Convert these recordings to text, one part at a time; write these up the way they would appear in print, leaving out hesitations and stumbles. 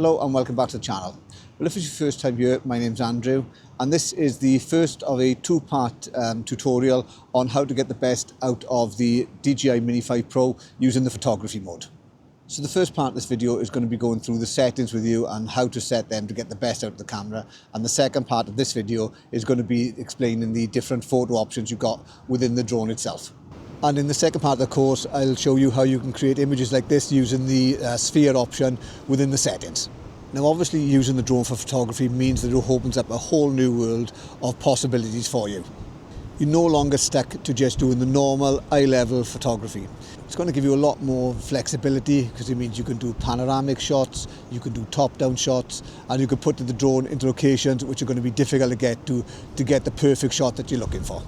Hello and welcome back to the channel. Well, if it's your first time here, my name's Andrew and this is the first of a two-part tutorial on how to get the best out of the DJI Mini 5 Pro using the photography mode. So the first part of this video is going to be going through the settings with you and how to set them to get the best out of the camera, and the second part of this video is going to be explaining the different photo options you've got within the drone itself. And in the second part of the course, I'll show you how you can create images like this using the sphere option within the settings. Now obviously using the drone for photography means that it opens up a whole new world of possibilities for you. You're no longer stuck to just doing the normal eye-level photography. It's going to give you a lot more flexibility because it means you can do panoramic shots, you can do top-down shots, and you can put the drone into locations which are going to be difficult to get to get the perfect shot that you're looking for.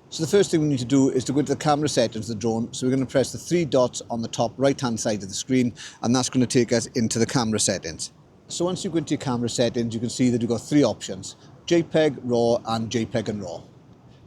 So the first thing we need to do is to go into the camera settings of the drone. So we're going to press the three dots on the top right hand side of the screen, and that's going to take us into the camera settings. So once you go into your camera settings, you can see that you've got three options: JPEG, RAW and JPEG and RAW.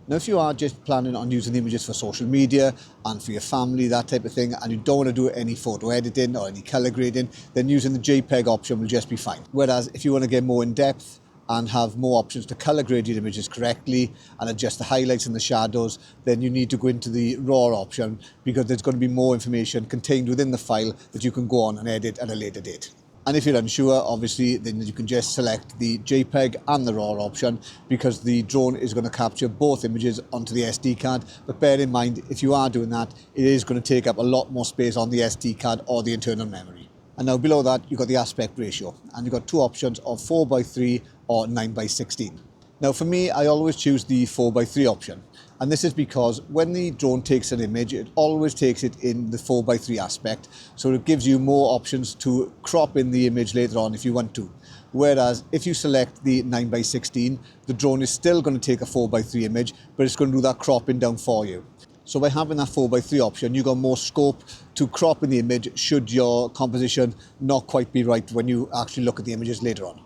Now if you are just planning on using the images for social media and for your family, that type of thing, and you don't want to do any photo editing or any color grading, then using the JPEG option will just be fine. Whereas if you want to get more in depth and have more options to color grade your images correctly and adjust the highlights and the shadows, then you need to go into the RAW option, because there's going to be more information contained within the file that you can go on and edit at a later date. And if you're unsure, obviously, then you can just select the JPEG and the RAW option, because the drone is going to capture both images onto the SD card. But bear in mind, if you are doing that, it is going to take up a lot more space on the SD card or the internal memory. And now below that, you've got the aspect ratio, and you've got two options of 4:3 or 9:16. Now for me, I always choose the 4:3 option. And this is because when the drone takes an image, it always takes it in the 4:3 aspect. So it gives you more options to crop in the image later on if you want to. Whereas if you select the 9:16, the drone is still going to take a 4:3 image, but it's going to do that cropping down for you. So by having that 4:3 option, you've got more scope to crop in the image should your composition not quite be right when you actually look at the images later on.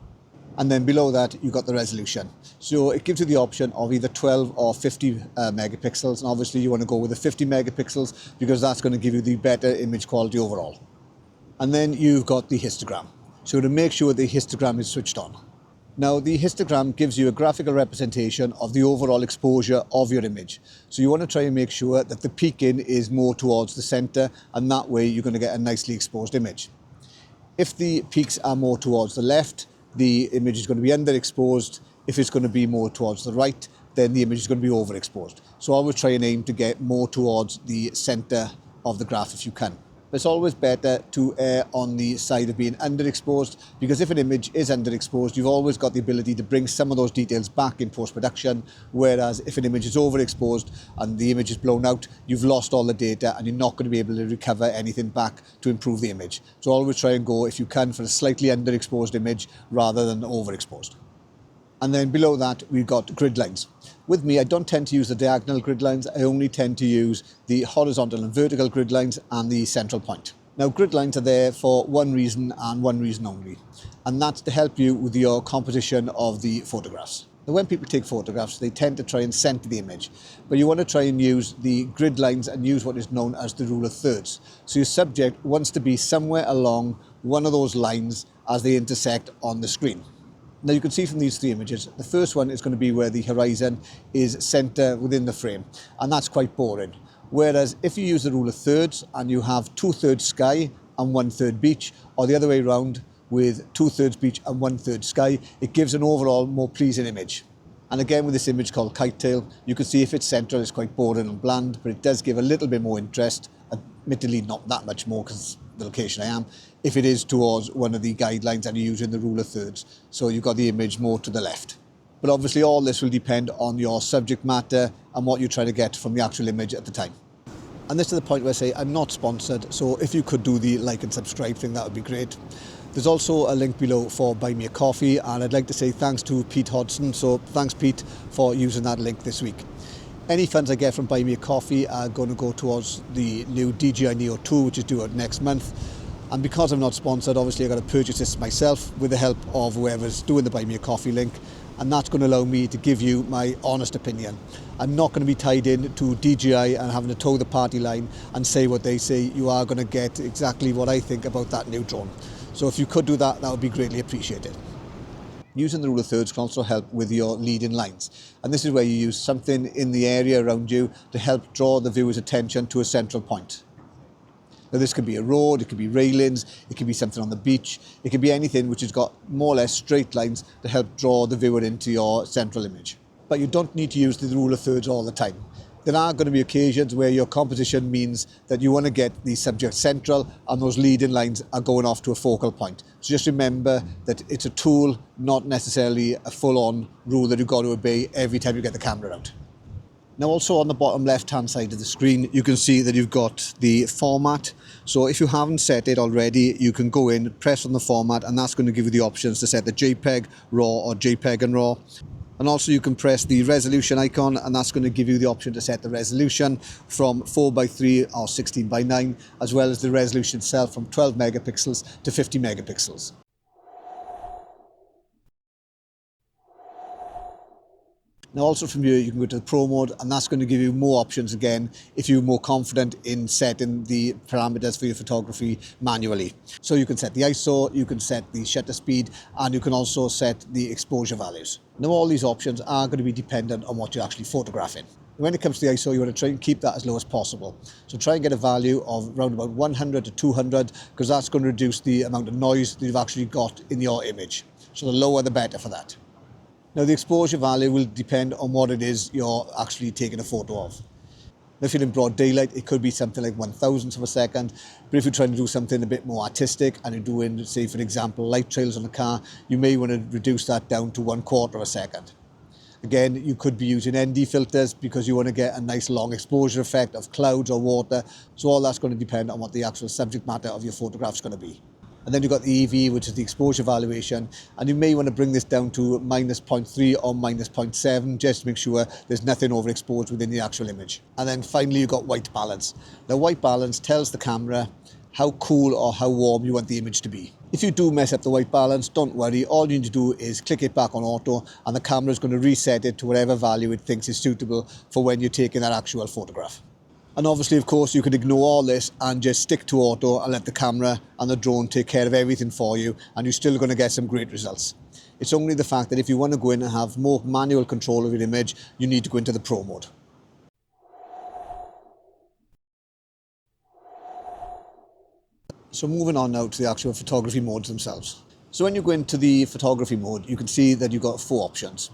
And then below that, you've got the resolution. So it gives you the option of either 12 or 50 megapixels. And obviously you want to go with the 50 megapixels because that's going to give you the better image quality overall. And then you've got the histogram. So to make sure the histogram is switched on. Now the histogram gives you a graphical representation of the overall exposure of your image. So you want to try and make sure that the peaking is more towards the center, and that way you're going to get a nicely exposed image. If the peaks are more towards the left, the image is going to be underexposed. If it's going to be more towards the right, then the image is going to be overexposed. So I would try and aim to get more towards the center of the graph if you can. It's always better to err on the side of being underexposed, because if an image is underexposed, you've always got the ability to bring some of those details back in post-production, whereas if an image is overexposed and the image is blown out, you've lost all the data and you're not going to be able to recover anything back to improve the image. So always try and go, if you can, for a slightly underexposed image rather than overexposed. And then below that, we've got grid lines. With me, I don't tend to use the diagonal grid lines. I only tend to use the horizontal and vertical grid lines and the central point. Now, grid lines are there for one reason and one reason only, and that's to help you with your composition of the photographs. Now, when people take photographs, they tend to try and center the image, but you want to try and use the grid lines and use what is known as the rule of thirds. So your subject wants to be somewhere along one of those lines as they intersect on the screen. Now you can see from these three images, the first one is going to be where the horizon is center within the frame, and that's quite boring. Whereas if you use the rule of thirds and you have 2/3 sky and 1/3 beach, or the other way around with 2/3 beach and 1/3 sky, it gives an overall more pleasing image. And again, with this image called Kite Tail, you can see if it's central, it's quite boring and bland, but it does give a little bit more interest, admittedly not that much more because the location I am, if it is towards one of the guidelines and you're using the rule of thirds. So you've got the image more to the left. But obviously all this will depend on your subject matter and what you're trying to get from the actual image at the time. And this is the point where I say I'm not sponsored, so if you could do the like and subscribe thing, that would be great. There's also a link below for Buy Me a Coffee, and I'd like to say thanks to Pete Hodgson. So thanks, Pete, for using that link this week. Any funds I get from Buy Me a Coffee are going to go towards the new DJI Neo 2, which is due out next month. And because I'm not sponsored, obviously I've got to purchase this myself with the help of whoever's doing the Buy Me a Coffee link. And that's going to allow me to give you my honest opinion. I'm not going to be tied in to DJI and having to toe the party line and say what they say. You are going to get exactly what I think about that new drone. So if you could do that, that would be greatly appreciated. Using the rule of thirds can also help with your leading lines. And this is where you use something in the area around you to help draw the viewer's attention to a central point. Now this could be a road, it could be railings, it could be something on the beach, it could be anything which has got more or less straight lines to help draw the viewer into your central image. But you don't need to use the rule of thirds all the time. There are going to be occasions where your composition means that you want to get the subject central and those leading lines are going off to a focal point. So just remember that it's a tool, not necessarily a full-on rule that you've got to obey every time you get the camera out. Now also on the bottom left hand side of the screen you can see that you've got the format. So if you haven't set it already, you can go in, press on the format, and that's going to give you the options to set the JPEG, RAW or JPEG and RAW. And also you can press the resolution icon, and that's going to give you the option to set the resolution from 4:3 or 16:9, as well as the resolution itself from 12 megapixels to 50 megapixels. Now also from here you can go to the Pro mode, and that's going to give you more options again if you're more confident in setting the parameters for your photography manually. So you can set the ISO, you can set the shutter speed, and you can also set the exposure values. Now all these options are going to be dependent on what you're actually photographing. When it comes to the ISO, you want to try and keep that as low as possible. So try and get a value of around about 100 to 200, because that's going to reduce the amount of noise that you've actually got in your image. So the lower the better for that. Now the exposure value will depend on what it is you're actually taking a photo of. Now if you're in broad daylight, it could be something like 1,000th of a second, but if you're trying to do something a bit more artistic and you're doing, say for example, light trails on a car, you may want to reduce that down to 1/4 of a second. Again, you could be using ND filters because you want to get a nice long exposure effect of clouds or water, so all that's going to depend on what the actual subject matter of your photograph is going to be. And then you've got the EV, which is the exposure valuation, and you may want to bring this down to -0.3 or -0.7 just to make sure there's nothing overexposed within the actual image. And then finally you've got white balance. Now white balance tells the camera how cool or how warm you want the image to be. If you do mess up the white balance, don't worry, all you need to do is click it back on auto and the camera is going to reset it to whatever value it thinks is suitable for when you're taking that actual photograph. And obviously, of course, you can ignore all this and just stick to auto and let the camera and the drone take care of everything for you, and you're still going to get some great results. It's only the fact that if you want to go in and have more manual control of your image, you need to go into the Pro mode. So moving on now to the actual photography modes themselves. So when you go into the photography mode, you can see that you've got 4 options,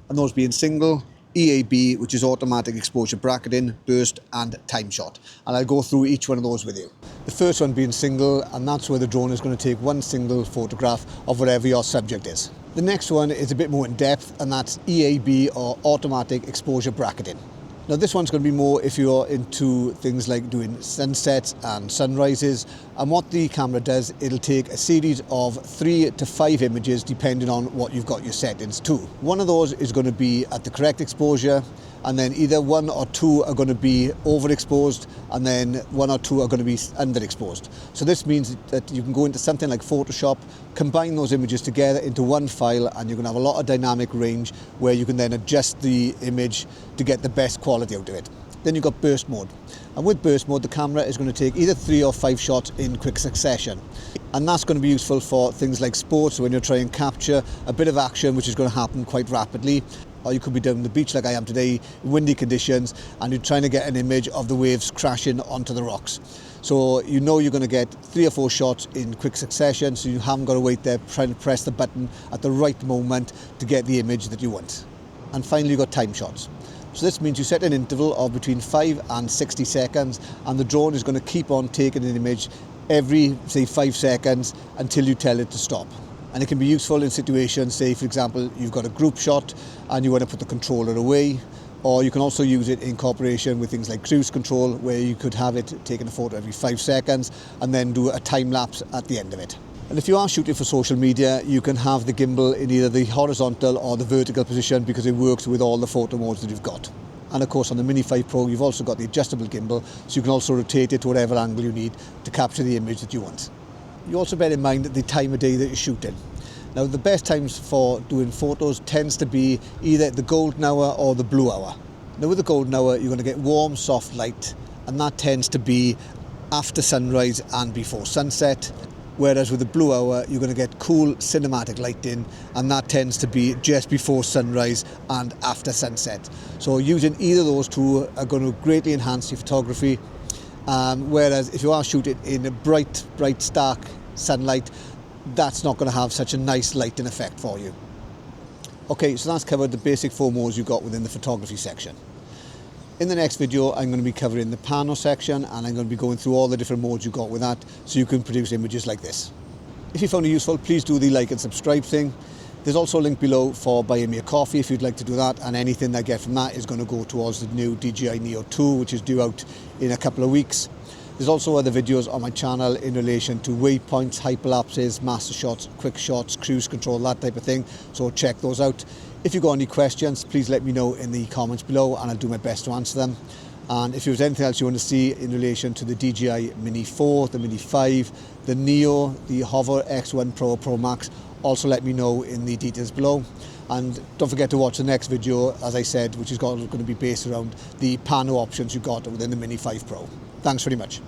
and those being single, EAB, which is automatic exposure bracketing, burst and time shot. And I'll go through each one of those with you. The first one being single, and that's where the drone is going to take one single photograph of whatever your subject is. The next one is a bit more in depth, and that's EAB or automatic exposure bracketing. Now this one's going to be more if you're into things like doing sunsets and sunrises, and what the camera does, it'll take a series of 3 to 5 images depending on what you've got your settings to. One of those is going to be at the correct exposure, and then either 1 or 2 are going to be overexposed, and then 1 or 2 are going to be underexposed. So this means that you can go into something like Photoshop, combine those images together into one file, and you're going to have a lot of dynamic range where you can then adjust the image to get the best quality out of it. Then you've got burst mode. And with burst mode, the camera is going to take either 3 or 5 shots in quick succession. And that's going to be useful for things like sports, when you're trying to capture a bit of action which is going to happen quite rapidly. Or you could be down on the beach like I am today, windy conditions, and you're trying to get an image of the waves crashing onto the rocks. So you know you're going to get 3 or 4 shots in quick succession, so you haven't got to wait there trying to press the button at the right moment to get the image that you want. And finally you've got time shots. So this means you set an interval of between 5 and 60 seconds, and the drone is going to keep on taking an image every, say, 5 seconds until you tell it to stop. And it can be useful in situations, say for example, you've got a group shot and you want to put the controller away, or you can also use it in cooperation with things like cruise control, where you could have it taking a photo every 5 seconds and then do a time lapse at the end of it. And if you are shooting for social media, you can have the gimbal in either the horizontal or the vertical position because it works with all the photo modes that you've got. And of course on the Mini 5 Pro you've also got the adjustable gimbal, so you can also rotate it to whatever angle you need to capture the image that you want. You also bear in mind the time of day that you're shooting. Now the best times for doing photos tends to be either the golden hour or the blue hour. Now with the golden hour you're going to get warm soft light, and that tends to be after sunrise and before sunset, whereas with the blue hour you're going to get cool cinematic lighting, and that tends to be just before sunrise and after sunset. So using either of those two are going to greatly enhance your photography, whereas if you are shooting in a bright stark sunlight, that's not going to have such a nice lighting effect for you. Okay, so that's covered the basic 4 modes you've got within the photography section. In the next video I'm going to be covering the Pano section, and I'm going to be going through all the different modes you've got with that, so you can produce images like this. If you found it useful, please do the like and subscribe thing. There's also a link below for buying me a coffee if you'd like to do that, and anything I get from that is going to go towards the new DJI Neo 2, which is due out in a couple of weeks. There's also other videos on my channel in relation to waypoints, hyperlapses, master shots, quick shots, cruise control, that type of thing, so check those out. If you've got any questions, please let me know in the comments below and I'll do my best to answer them. And if there's anything else you want to see in relation to the DJI Mini 4, the Mini 5, the Neo, the Hover X1 Pro, Pro Max, also let me know in the details below. And don't forget to watch the next video, as I said, which is going to be based around the Pano options you got within the Mini 5 Pro. Thanks very much.